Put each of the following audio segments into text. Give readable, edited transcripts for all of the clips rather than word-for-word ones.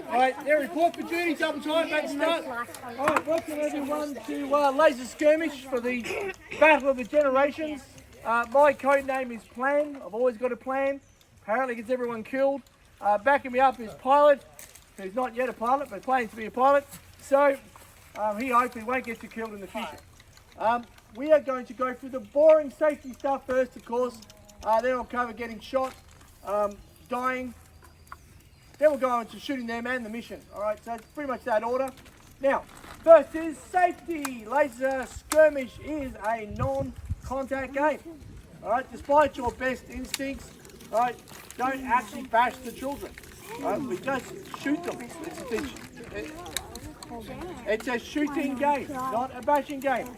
Alright, there, report for duty, double time, back to start. Alright, welcome everyone to Laser Skirmish for the Battle of the Generations. My code name is Plan. I've always got a plan. Apparently gets everyone killed. Backing me up is Pilot, who's not yet a pilot, but plans to be a pilot. So, he hopefully won't get you killed in the future. We are going to go through the boring safety stuff first, of course. Then I'll cover getting shot, dying. Then we'll go on to shooting them and the mission. Alright, so it's pretty much that order. Now, first is safety. Laser Skirmish is a non-contact game. Alright, despite your best instincts, alright, don't actually bash the children. Alright, we just shoot them. It's a shooting game, not a bashing game.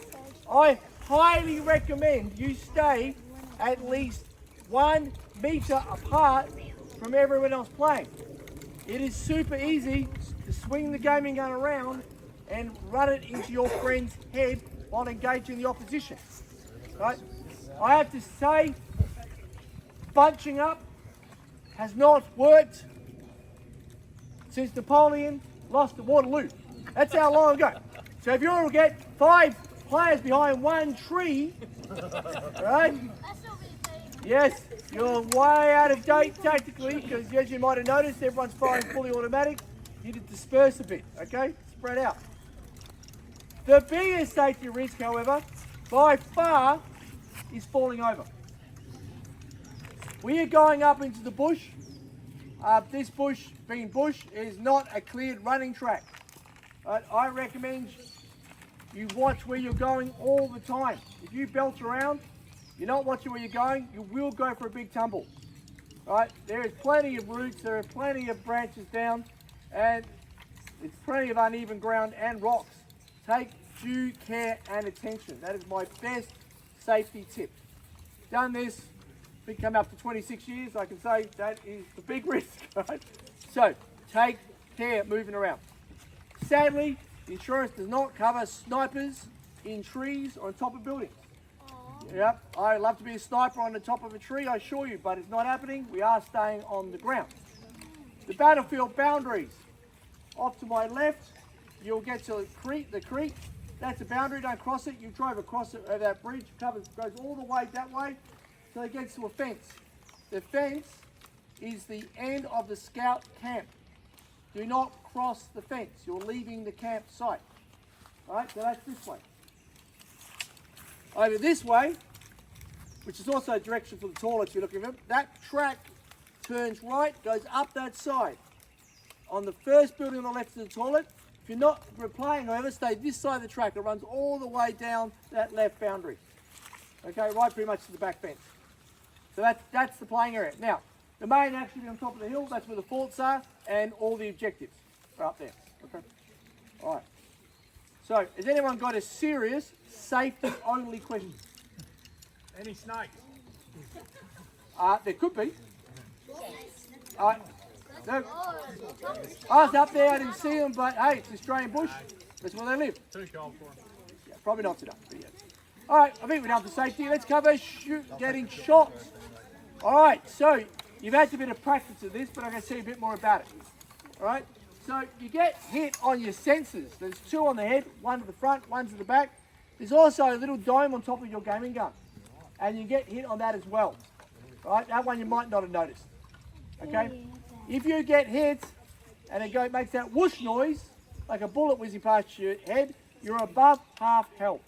I highly recommend you stay at least 1 metre apart from everyone else playing. It is super easy to swing the gaming gun around and run it into your friend's head while engaging the opposition. Right? I have to say, bunching up has not worked since Napoleon lost at Waterloo. That's how long ago. So if you want to get 5 players behind 1 tree, right? Yes, you're way out of date tactically because, as you might have noticed, everyone's firing fully automatic. You need to disperse a bit, okay? Spread out. The biggest safety risk, however, by far, is falling over. We are going up into the bush. This bush, being bush, is not a cleared running track. I recommend you watch where you're going all the time. If you belt around, you're not watching where you're going, you will go for a big tumble. Right? There is plenty of roots, there are plenty of branches down, and it's plenty of uneven ground and rocks. Take due care and attention. That is my best safety tip. Done this, been coming up to 26 years, I can say that is the big risk. Right? So, take care moving around. Sadly, the insurance does not cover snipers in trees or on top of buildings. Yep, I'd love to be a sniper on the top of a tree, I assure you, but it's not happening. We are staying on the ground. The battlefield boundaries. Off to my left, you'll get to the creek. That's a boundary, don't cross it. You drive across it over that bridge, goes all the way that way till it gets to a fence. The fence is the end of the scout camp. Do not cross the fence. You're leaving the campsite. Alright, so that's this way. Over this way, which is also a direction for the toilets you're looking at, that track turns right, goes up that side. On the first building on the left of the toilet, if you're not replaying, however, stay this side of the track. It runs all the way down that left boundary. Okay, right pretty much to the back fence. So that's the playing area. Now, the main action is on top of the hill, that's where the forts are, and all the objectives are up there. Okay, all right. So, has anyone got a serious safety-only question? Any snakes? There could be. No. I was up there, I didn't see them, but hey, it's Australian bush. That's where they live. Too cold for them. Yeah, probably not today, but yeah. All right, I think we're done for safety. Let's cover getting shot. All right, so you've had a bit of practice of this, but I'm going to tell you a bit more about it. All right. So you get hit on your sensors. There's 2 on the head, 1 to the front, 1 to the back. There's also a little dome on top of your gaming gun. And you get hit on that as well. Right? That one you might not have noticed. Okay? If you get hit and it makes that whoosh noise, like a bullet whizzing past your head, you're above half health.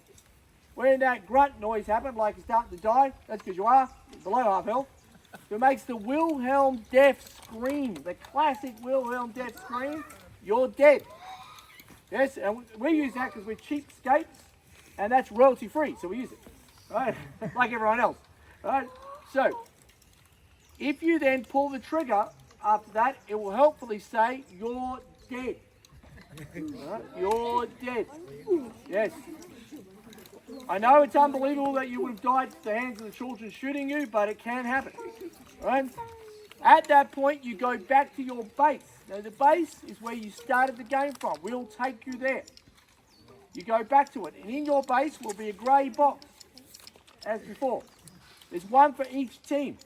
When that grunt noise happens, like you're starting to die, that's because you are below half health. So it makes the Wilhelm death scream, the classic Wilhelm death scream, you're dead. Yes, and we use that because we're cheapskates, and that's royalty free, so we use it, right? Like everyone else, right? So, if you then pull the trigger after that, it will helpfully say, you're dead. Right? You're dead. Yes. I know it's unbelievable that you would have died at the hands of the children shooting you, but it can happen. Right? At that point, you go back to your base. Now, the base is where you started the game from. We'll take you there. You go back to it, and in your base will be a grey box, as before. There's 1 for each team.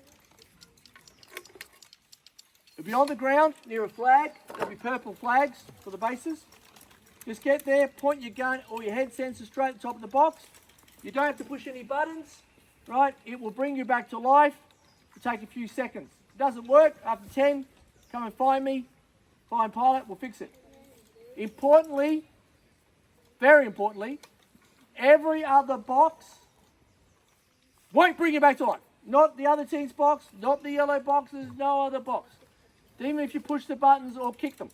It'll be on the ground near a flag. There'll be purple flags for the bases. Just get there, point your gun or your head sensor straight at the top of the box. You don't have to push any buttons, right? It will bring you back to life. It'll take a few seconds. If it doesn't work, after 10, come and find me. Find Pilot, we'll fix it. Importantly, very importantly, every other box won't bring you back to life. Not the other team's box, not the yellow boxes, no other box. Even if you push the buttons or kick them.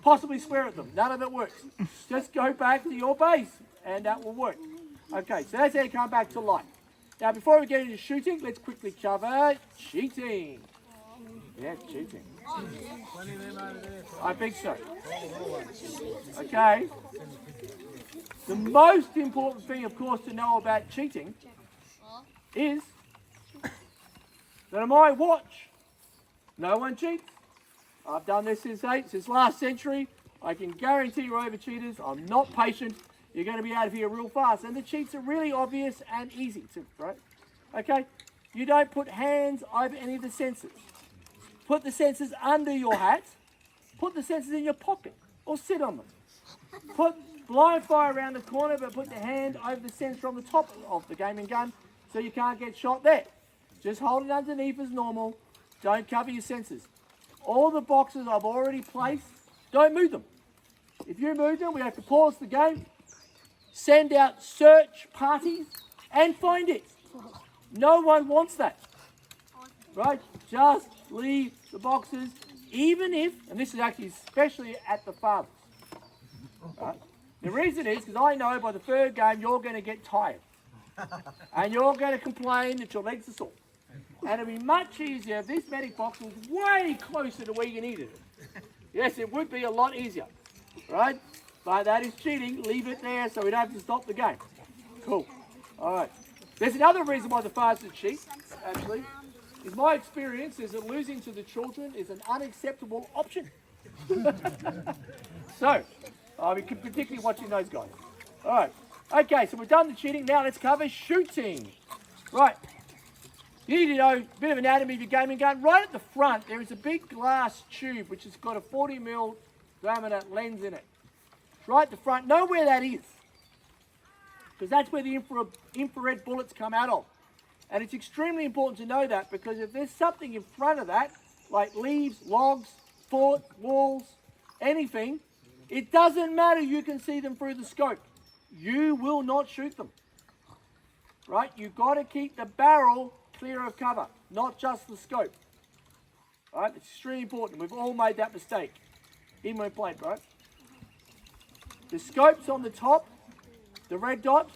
Possibly swear at them. None of it works. Just go back to your base and that will work. Okay, so that's how you come back to life. Now, before we get into shooting, let's quickly cover cheating. Yeah, cheating. I think so. Okay. The most important thing, of course, to know about cheating is that on my watch, no one cheats. I've done this since last century. I can guarantee you're over cheaters. I'm not patient. You're going to be out of here real fast. And the cheats are really obvious and easy too, right? Okay? You don't put hands over any of the sensors. Put the sensors under your hat. Put the sensors in your pocket or sit on them. Put blind fire around the corner, but put the hand over the sensor on the top of the gaming gun so you can't get shot there. Just hold it underneath as normal. Don't cover your sensors. All the boxes I've already placed, don't move them. If you move them, we have to pause the game, send out search parties, and find it. No one wants that. Right? Just leave the boxes, even if, and this is actually especially at the farthest. Right? The reason is because I know by the third game you're going to get tired. And you're going to complain that your legs are sore. And it'd be much easier if this medic box was way closer to where you needed it. Yes, it would be a lot easier, right? But that is cheating. Leave it there so we don't have to stop the game. Cool. All right. There's another reason why the fastest cheat, actually, is my experience is that losing to the children is an unacceptable option. So, I'll be particularly watching those guys. All right. Okay, so we've done the cheating. Now let's cover shooting. Right. You need to know a bit of anatomy of your gaming gun. Right at the front, there is a big glass tube which has got a 40mm diameter lens in it. It's right at the front. Know where that is. Because that's where the infrared bullets come out of. And it's extremely important to know that because if there's something in front of that, like leaves, logs, fort, walls, anything, it doesn't matter. You can see them through the scope. You will not shoot them. Right? You've got to keep the barrel clear of cover, not just the scope. All right? It's extremely important. We've all made that mistake. Even when played, right? The scope's on the top, the red dot.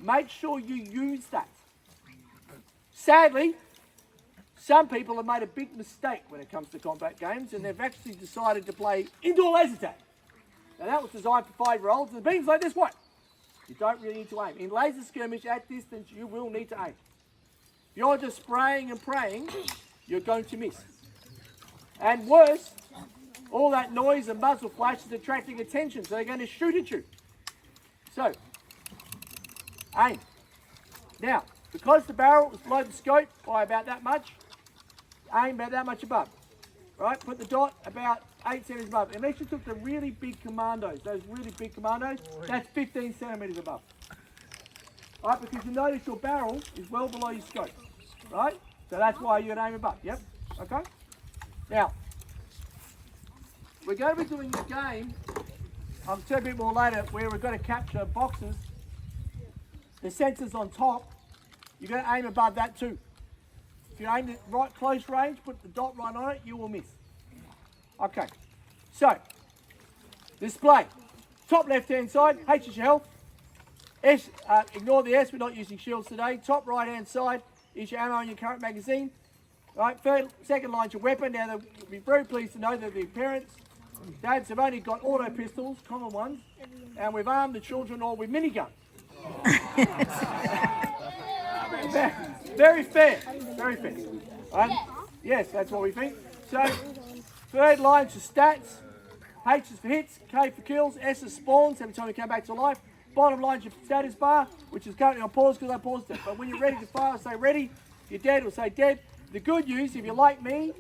Make sure you use that. Sadly, some people have made a big mistake when it comes to combat games and they've actually decided to play indoor laser tag. Now that was designed for 5-year-olds and the beam's like this one. You don't really need to aim. In laser skirmish at distance, you will need to aim. If you're just spraying and praying, you're going to miss. And worse, all that noise and muzzle flash is attracting attention, so they're going to shoot at you. So, aim. Now, because the barrel is below the scope by about that much, aim about that much above. Right? Put the dot about 8 centimeters above. Unless you took the really big commandos, those really big commandos, that's 15 centimeters above. Right? Because you notice your barrel is well below your scope. Right? So that's why you're aim above. Yep? Okay? Now, we're going to be doing a game, I'll tell you a bit more later, where we're going to capture boxes. The sensors on top, you're going to aim above that too. If you aim at right close range, put the dot right on it, you will miss. Okay, so, display. Top left-hand side, H is your health. S, ignore the S, we're not using shields today. Top right-hand side is your ammo and your current magazine. Right, second line's your weapon. Now, you'll be very pleased to know that the parents, dads have only got auto pistols, common ones, and we've armed the children all with miniguns. Very fair, very fair. Yes, that's what we think. So, third line's your stats. H is for hits, K for kills, S is spawns, every time you come back to life. Bottom line's your status bar, which is currently on pause because I paused it. But when you're ready to fire, say ready. If you're dead, it'll say dead. The good news, if you're like me,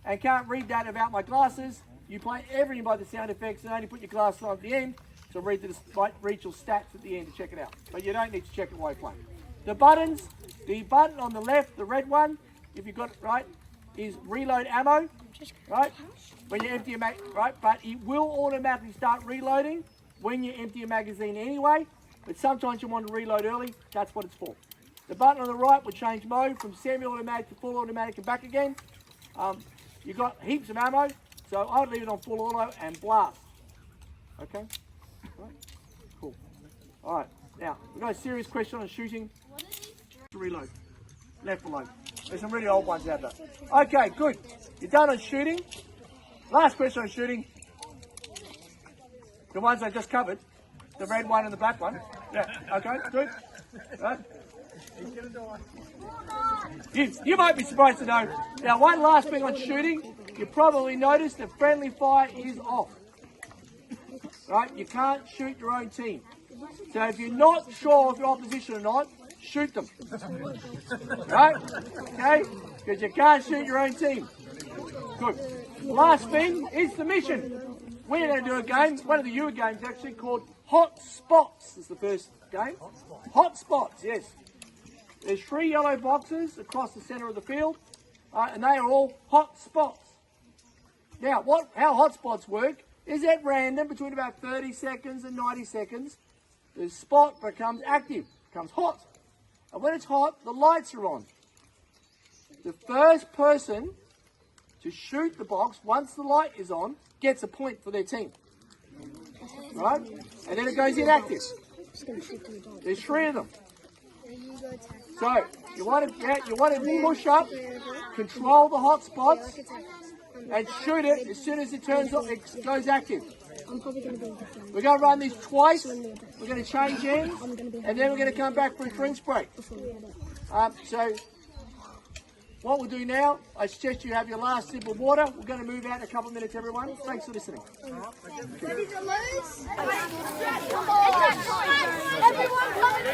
and can't read that about my glasses, you play everything by the sound effects and only put your glasses on at the end, so read your stats at the end to check it out. But you don't need to check it while you're playing. The buttons, the button on the left, the red one, if you've got it right, is reload ammo, right? When you empty your mag, right? But it will automatically start reloading when you empty your magazine anyway. But sometimes you want to reload early. That's what it's for. The button on the right will change mode from semi-automatic to full automatic and back again. You've got heaps of ammo, so I'd leave it on full auto and blast. Okay? Right. Cool. All right. Now we've got a serious question on shooting. Reload. Left reload. There's some really old ones out there. Okay, good. You're done on shooting. Last question on shooting. The ones I just covered. The red one and the black one. Yeah, okay, good. Right. You might be surprised to know. Now, one last thing on shooting. You probably noticed that friendly fire is off. Right? You can't shoot your own team. So if you're not sure of your opposition or not, shoot them. Right? Okay? Because you can't shoot your own team. Good. Last thing is the mission. We're going to do a game, one of the newer games actually, called Hot Spots is the first game. Hot Spots, yes. There's 3 yellow boxes across the centre of the field, and they are all hot spots. Now, how hot spots work is at random, between about 30 seconds and 90 seconds, the spot becomes active, becomes hot. And when it's hot, the lights are on. The first person to shoot the box, once the light is on, gets a point for their team. Right? And then it goes inactive. There's 3 of them. So, you want to push up, control the hot spots, and shoot it as soon as it turns off, it goes active. We're going to run this twice. We're going to change ends, and then we're going to come back for a drinks break. So, what we'll do now, I suggest you have your last sip of water. We're going to move out in a couple of minutes, everyone. Thanks for listening. Ready to lose? Everyone coming